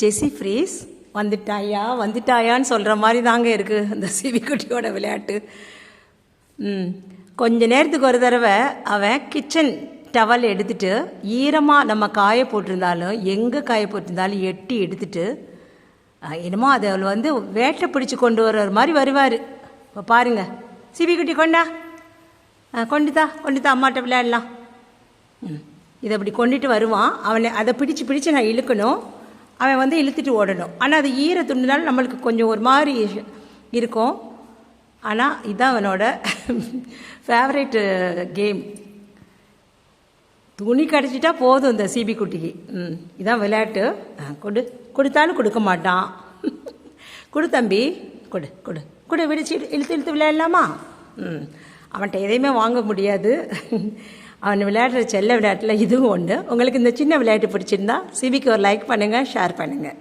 ஜெஸி freeze வந்துட்டாயான்னு சொல்கிற மாதிரி தாங்க இருக்குது அந்த சிவிக்குட்டியோட விளையாட்டு. கொஞ்ச நேரத்துக்கு ஒரு தடவை அவன் கிச்சன் டவல் எடுத்துகிட்டு ஈரமாக நம்ம காய போட்டிருந்தாலும் எங்கே காய போட்டிருந்தாலும் எட்டி எடுத்துட்டு என்னமோ அதை வந்து வேட்டை பிடிச்சி கொண்டு வர்ற மாதிரி வருவார். இப்போ பாருங்கள், சிவிக்குட்டி கொண்டுதா அம்மாட்ட விளையாடலாம். இதை அப்படி கொண்டுட்டு வருவான். அவனை அதை பிடிச்சி நான் இழுக்கணும், அவன் வந்து இழுத்துட்டு ஓடணும். ஆனால் அது ஈர துண்டுனாலும் நம்மளுக்கு கொஞ்சம் ஒரு மாதிரி இருக்கும். ஆனால் இதுதான் அவனோட ஃபேவரேட்டு கேம். துணி கடிச்சிட்டா போதும் இந்த சிபி குட்டிக்கு. இதான் விளையாட்டு. கொடுத்தாலும் கொடுக்க மாட்டான். கொடு தம்பி, கொடு விடிச்சு இழுத்து விளையாடலாமா? அவன்கிட்ட எதையுமே வாங்க முடியாது. அவன் விளையாடுற செல்ல விளையாட்டில் இதுவும் ஒன்று. உங்களுக்கு இந்த சின்ன விளையாட்டு பிடிச்சிருந்தா சிபிக்கு ஒரு லைக் பண்ணுங்கள், ஷேர் பண்ணுங்கள்.